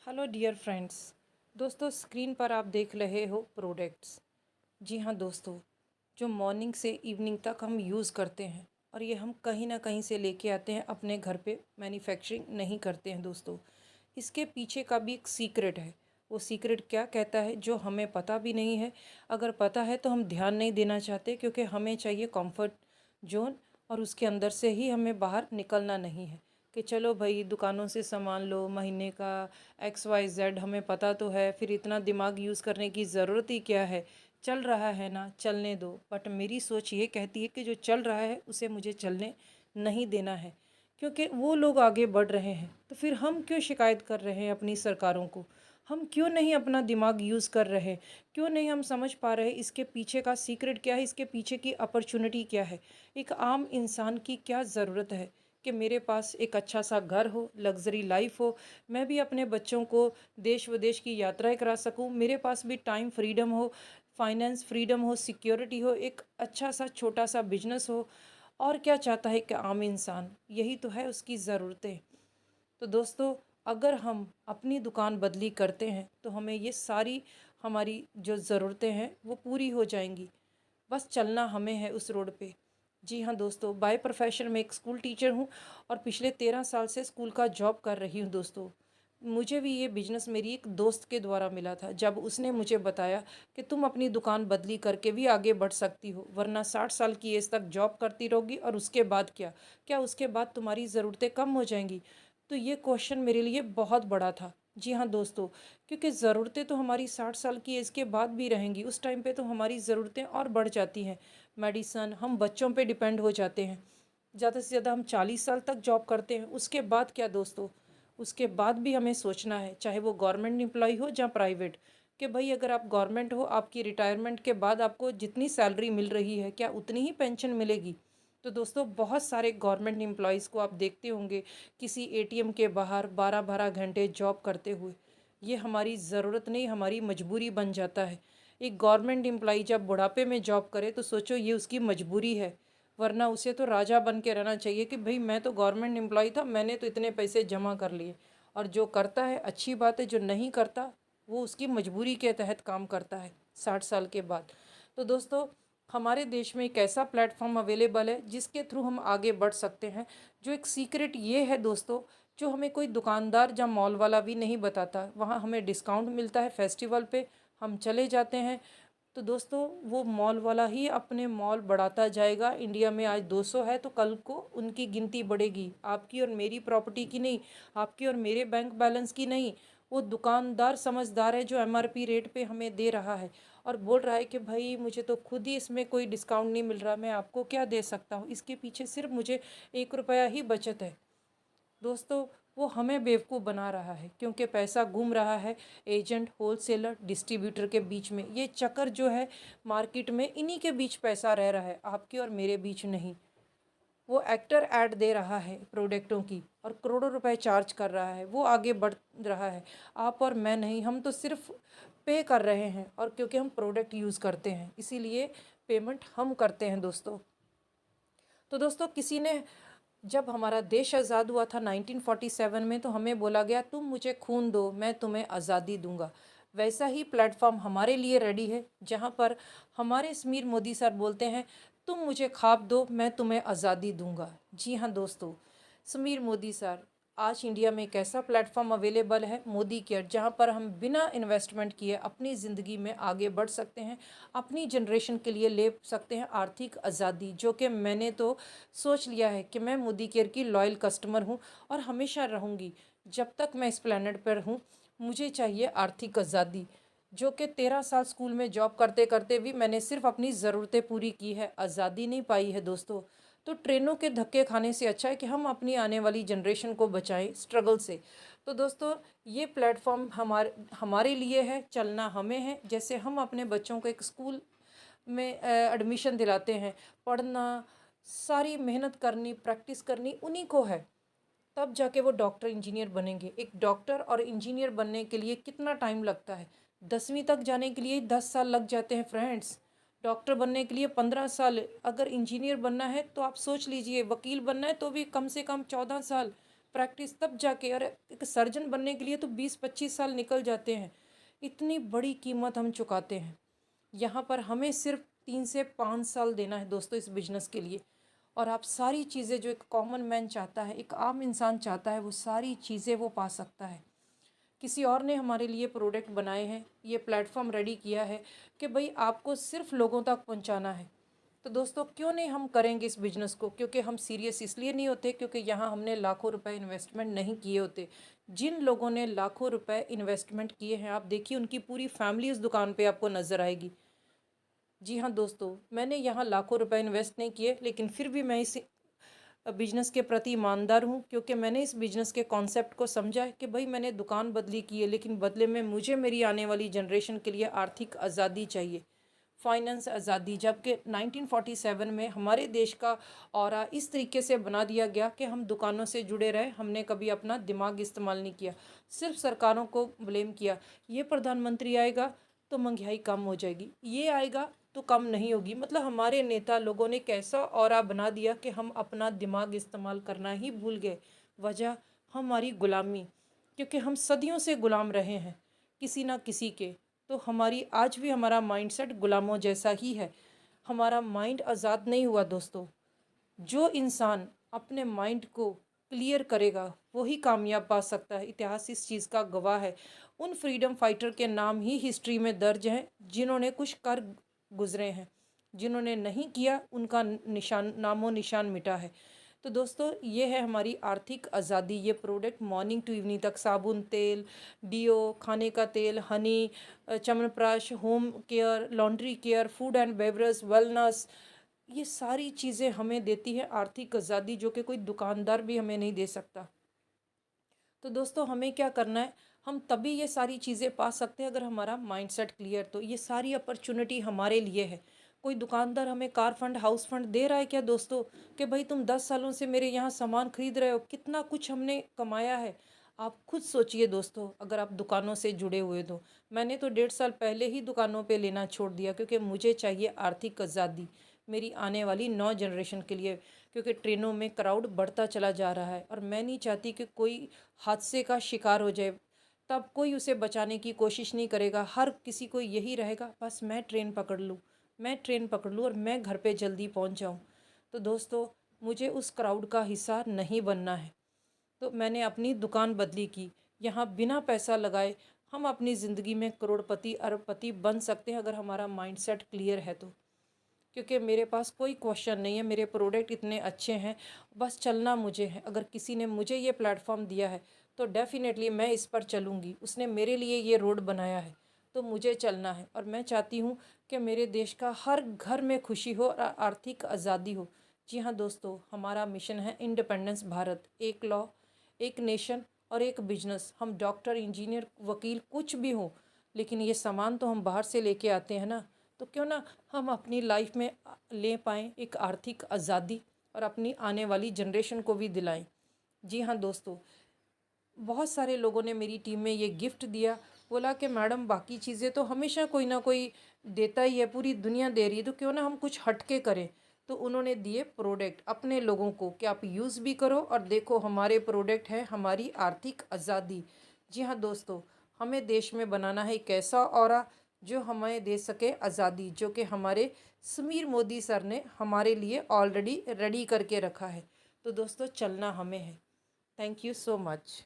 Hello dear friends. दोस्तों, screen पर आप देख रहे हो प्रोडक्ट्स। जी हाँ दोस्तों, जो मॉर्निंग से इवनिंग तक हम यूज़ करते हैं और ये हम कहीं ना कहीं से लेके आते हैं, अपने घर पे मैन्युफैक्चरिंग नहीं करते हैं दोस्तों। इसके पीछे का भी एक सीक्रेट है। वो सीक्रेट क्या कहता है जो हमें पता भी नहीं है। अगर पता है तो हम ध्यान नहीं देना चाहते, क्योंकि हमें चाहिए कंफर्ट जोन, और उसके अंदर से ही हमें बाहर निकलना नहीं है कि चलो भाई दुकानों से सामान लो महीने का XYZ, हमें पता तो है, फिर इतना दिमाग यूज़ करने की ज़रूरत ही क्या है। चल रहा है ना, चलने दो। बट मेरी सोच ये कहती है कि जो चल रहा है उसे मुझे चलने नहीं देना है, क्योंकि वो लोग आगे बढ़ रहे हैं। तो फिर हम क्यों शिकायत कर रहे हैं अपनी सरकारों को? हम क्यों नहीं अपना दिमाग यूज़ कर रहे? क्यों नहीं हम समझ पा रहे इसके पीछे का सीक्रेट क्या है, इसके पीछे की अपॉर्चुनिटी क्या है? एक आम इंसान की क्या ज़रूरत है कि मेरे पास एक अच्छा सा घर हो, लग्जरी लाइफ हो, मैं भी अपने बच्चों को देश विदेश की यात्राएं करा सकूं, मेरे पास भी टाइम फ्रीडम हो, फाइनेंस फ्रीडम हो, सिक्योरिटी हो, एक अच्छा सा छोटा सा बिजनेस हो। और क्या चाहता है कि आम इंसान? यही तो है उसकी ज़रूरतें। तो दोस्तों, अगर हम अपनी दुकान बदली करते हैं तो हमें ये सारी हमारी जो ज़रूरतें हैं वो पूरी हो जाएंगी। बस चलना हमें है उस रोड पे। जी हाँ दोस्तों, बाय प्रोफेशन में एक स्कूल टीचर हूँ और पिछले 13 साल से स्कूल का जॉब कर रही हूँ दोस्तों। मुझे भी ये बिजनेस मेरी एक दोस्त के द्वारा मिला था, जब उसने मुझे बताया कि तुम अपनी दुकान बदली करके भी आगे बढ़ सकती हो, वरना 60 साल की एज तक जॉब करती रहोगी और उसके बाद क्या? क्या उसके बाद तुम्हारी ज़रूरतें कम हो जाएंगी? तो ये क्वेश्चन मेरे लिए बहुत बड़ा था। जी हाँ दोस्तों, क्योंकि ज़रूरतें तो हमारी 60 साल की एज के बाद भी रहेंगी। उस टाइम पे तो हमारी ज़रूरतें और बढ़ जाती हैं। मेडिसन, हम बच्चों पे डिपेंड हो जाते हैं। ज़्यादा से ज़्यादा हम 40 साल तक जॉब करते हैं, उसके बाद क्या दोस्तों? उसके बाद भी हमें सोचना है, चाहे वो गवर्नमेंट एम्प्लॉय हो या प्राइवेट, कि भाई अगर आप गवर्नमेंट हो, आपकी रिटायरमेंट के बाद आपको जितनी सैलरी मिल रही है क्या उतनी ही पेंशन मिलेगी? तो दोस्तों, बहुत सारे गवर्नमेंट एम्प्लॉयज़ को आप देखते होंगे किसी ATM के बाहर 12-12 घंटे जॉब करते हुए। ये हमारी ज़रूरत नहीं, हमारी मजबूरी बन जाता है। एक गवर्नमेंट एम्प्लॉई जब बुढ़ापे में जॉब करे तो सोचो ये उसकी मजबूरी है, वरना उसे तो राजा बन के रहना चाहिए कि भाई मैं तो गवर्नमेंट एम्प्लॉय था, मैंने तो इतने पैसे जमा कर लिए। और जो करता है अच्छी बात है, जो नहीं करता वो उसकी मजबूरी के तहत काम करता है 60 साल के बाद। तो दोस्तों, हमारे देश में एक ऐसा प्लेटफॉर्म अवेलेबल है जिसके थ्रू हम आगे बढ़ सकते हैं। जो एक सीक्रेट ये है दोस्तों, जो हमें कोई दुकानदार या मॉल वाला भी नहीं बताता। वहाँ हमें डिस्काउंट मिलता है फेस्टिवल पे, हम चले जाते हैं। तो दोस्तों, वो मॉल वाला ही अपने मॉल बढ़ाता जाएगा। इंडिया में आज 200 है तो कल को उनकी गिनती बढ़ेगी, आपकी और मेरी प्रॉपर्टी की नहीं, आपकी और मेरे बैंक बैलेंस की नहीं। वो दुकानदार समझदार है जो MRP रेट पे हमें दे रहा है और बोल रहा है कि भाई मुझे तो खुद ही इसमें कोई डिस्काउंट नहीं मिल रहा, मैं आपको क्या दे सकता हूँ, इसके पीछे सिर्फ मुझे 1 रुपया ही बचत है। दोस्तों, वो हमें बेवकूफ़ बना रहा है, क्योंकि पैसा घूम रहा है एजेंट, होलसेलर, डिस्ट्रीब्यूटर के बीच में। ये चक्कर जो है मार्केट में, इन्हीं के बीच पैसा रह रहा है, आपके और मेरे बीच नहीं। वो एक्टर ऐड दे रहा है प्रोडक्टों की और करोड़ों रुपए चार्ज कर रहा है, वो आगे बढ़ रहा है। आप और मैं नहीं, हम तो सिर्फ पे कर रहे हैं, और क्योंकि हम प्रोडक्ट यूज़ करते हैं इसीलिए पेमेंट हम करते हैं दोस्तों। तो दोस्तों, किसी ने, जब हमारा देश आज़ाद हुआ था 1947 में, तो हमें बोला गया तुम मुझे खून दो मैं तुम्हें आज़ादी दूंगा। वैसा ही प्लेटफॉर्म हमारे लिए रेडी है, जहां पर हमारे समीर मोदी सर बोलते हैं तुम मुझे ख्वाब दो मैं तुम्हें आज़ादी दूंगा। जी हाँ दोस्तों, समीर मोदी सर, आज इंडिया में एक ऐसा प्लेटफॉर्म अवेलेबल है, मोदी केयर, जहाँ पर हम बिना इन्वेस्टमेंट किए अपनी ज़िंदगी में आगे बढ़ सकते हैं, अपनी जनरेशन के लिए ले सकते हैं आर्थिक आज़ादी। जो कि मैंने तो सोच लिया है कि मैं मोदी केयर की लॉयल कस्टमर हूँ और हमेशा रहूँगी। जब तक मैं इस प्लेनेट पर हूँ मुझे चाहिए आर्थिक आज़ादी। जो कि 13 साल स्कूल में जॉब करते करते भी मैंने सिर्फ अपनी ज़रूरतें पूरी की है, आज़ादी नहीं पाई है दोस्तों। तो ट्रेनों के धक्के खाने से अच्छा है कि हम अपनी आने वाली जनरेशन को बचाएं स्ट्रगल से। तो दोस्तों, ये प्लेटफॉर्म हमारे हमारे लिए है, चलना हमें है। जैसे हम अपने बच्चों को एक स्कूल में एडमिशन दिलाते हैं, पढ़ना, सारी मेहनत करनी, प्रैक्टिस करनी उन्हीं को है, तब जाके वो डॉक्टर इंजीनियर बनेंगे। एक डॉक्टर और इंजीनियर बनने के लिए कितना टाइम लगता है? 10वीं तक जाने के लिए 10 साल लग जाते हैं फ्रेंड्स। डॉक्टर बनने के लिए 15 साल, अगर इंजीनियर बनना है तो आप सोच लीजिए, वकील बनना है तो भी कम से कम 14 साल। प्रैक्टिस तब जाके, और एक सर्जन बनने के लिए तो 20-25 साल निकल जाते हैं। इतनी बड़ी कीमत हम चुकाते हैं। यहाँ पर हमें सिर्फ 3 से 5 साल देना है दोस्तों इस बिजनेस के लिए, और आप सारी चीज़ें जो एक कॉमन मैन चाहता है, एक आम इंसान चाहता है, वो सारी चीज़ें वो पा सकता है। किसी और ने हमारे लिए प्रोडक्ट बनाए हैं, ये प्लेटफॉर्म रेडी किया है कि भाई आपको सिर्फ लोगों तक पहुंचाना है। तो दोस्तों क्यों नहीं हम करेंगे इस बिज़नेस को? क्योंकि हम सीरियस इसलिए नहीं होते क्योंकि यहाँ हमने लाखों रुपए इन्वेस्टमेंट नहीं किए होते। जिन लोगों ने लाखों रुपए इन्वेस्टमेंट किए हैं, आप देखिए उनकी पूरी फैमिली इस दुकान पे आपको नज़र आएगी। जी हाँ दोस्तों, मैंने यहाँ लाखों रुपए इन्वेस्ट नहीं किए, लेकिन फिर भी मैं इस बिजनेस के प्रति ईमानदार हूँ, क्योंकि मैंने इस बिजनेस के कॉन्सेप्ट को समझा है कि भाई मैंने दुकान बदली की है, लेकिन बदले में मुझे मेरी आने वाली जनरेशन के लिए आर्थिक आज़ादी चाहिए, फाइनेंस आज़ादी। जबकि 1947 में हमारे देश का ऑरा इस तरीके से बना दिया गया कि हम दुकानों से जुड़े रहे, हमने कभी अपना दिमाग इस्तेमाल नहीं किया, सिर्फ सरकारों को ब्लेम किया। ये प्रधानमंत्री आएगा तो महंगाई कम हो जाएगी, ये आएगा तो कम नहीं होगी। मतलब हमारे नेता लोगों ने कैसा ऑरा बना दिया कि हम अपना दिमाग इस्तेमाल करना ही भूल गए। वजह हमारी गुलामी, क्योंकि हम सदियों से गुलाम रहे हैं किसी ना किसी के। तो हमारी आज भी हमारा माइंडसेट गुलामों जैसा ही है, हमारा माइंड आज़ाद नहीं हुआ दोस्तों। जो इंसान अपने माइंड को क्लियर करेगा वही कामयाब पा सकता है। इतिहास इस चीज़ का गवाह है। उन फ्रीडम फाइटर के नाम ही हिस्ट्री में दर्ज हैं जिन्होंने कुछ कर गुजरे हैं, जिन्होंने नहीं किया उनका निशान, नामो निशान मिटा है। तो दोस्तों ये है हमारी आर्थिक आज़ादी। ये प्रोडक्ट मॉर्निंग टू इवनिंग तक, साबुन, तेल, डीओ, खाने का तेल, Honey, chyawanprash, home care, laundry care, food and beverage, wellness, ये सारी चीज़ें हमें देती है आर्थिक आज़ादी, जो कि कोई दुकानदार भी हमें नहीं दे सकता। तो दोस्तों हमें क्या करना है? हम तभी ये सारी चीज़ें पा सकते हैं अगर हमारा माइंडसेट क्लियर। तो ये सारी अपॉर्चुनिटी हमारे लिए है। कोई दुकानदार हमें कार फंड, हाउस फंड दे रहा है क्या दोस्तों? कि भाई तुम 10 सालों से मेरे यहाँ सामान खरीद रहे हो, कितना कुछ हमने कमाया है। आप खुद सोचिए दोस्तों, अगर आप दुकानों से जुड़े हुए तो। मैंने तो 1.5 साल पहले ही दुकानों पे लेना छोड़ दिया, क्योंकि मुझे चाहिए आर्थिक आज़ादी मेरी आने वाली 9 जनरेशन के लिए। क्योंकि ट्रेनों में क्राउड बढ़ता चला जा रहा है, और मैं नहीं चाहती कि कोई हादसे का शिकार हो जाए, तब कोई उसे बचाने की कोशिश नहीं करेगा। हर किसी को यही रहेगा, बस मैं ट्रेन पकड़ लूँ, मैं ट्रेन पकड़ लूँ और मैं घर पे जल्दी पहुँच जाऊँ। तो दोस्तों मुझे उस क्राउड का हिस्सा नहीं बनना है। तो मैंने अपनी दुकान बदली की। यहाँ बिना पैसा लगाए हम अपनी ज़िंदगी में करोड़पति अरबपति बन सकते हैं, अगर हमारा माइंडसेट क्लियर है तो। क्योंकि मेरे पास कोई क्वेश्चन नहीं है, मेरे प्रोडक्ट इतने अच्छे हैं, बस चलना मुझे है। अगर किसी ने मुझे ये प्लेटफॉर्म दिया है तो डेफ़िनेटली मैं इस पर चलूँगी। उसने मेरे लिए ये रोड बनाया है तो मुझे चलना है, और मैं चाहती हूँ कि मेरे देश का हर घर में खुशी हो और आर्थिक आज़ादी हो। जी हाँ दोस्तों, हमारा मिशन है इंडिपेंडेंस भारत, एक लॉ, एक नेशन और एक बिजनेस। हम डॉक्टर, इंजीनियर, वकील कुछ भी हो, लेकिन ये सामान तो हम बाहर से लेके आते हैं ना। तो क्यों ना हम अपनी लाइफ में ले पाएँ एक आर्थिक आज़ादी, और अपनी आने वाली जनरेशन को भी दिलाएं। जी हाँ दोस्तों, बहुत सारे लोगों ने मेरी टीम में ये गिफ्ट दिया, बोला कि मैडम बाकी चीज़ें तो हमेशा कोई ना कोई देता ही है, पूरी दुनिया दे रही है, तो क्यों ना हम कुछ हटके करें। तो उन्होंने दिए प्रोडक्ट अपने लोगों को कि आप यूज़ भी करो, और देखो हमारे प्रोडक्ट है हमारी आर्थिक आज़ादी। जी हाँ दोस्तों, हमें देश में बनाना है एक ऐसा ऑरा जो हमें दे सके आज़ादी, जो कि हमारे समीर मोदी सर ने हमारे लिए ऑलरेडी रेडी करके रखा है। तो दोस्तों चलना हमें है। Thank you so much.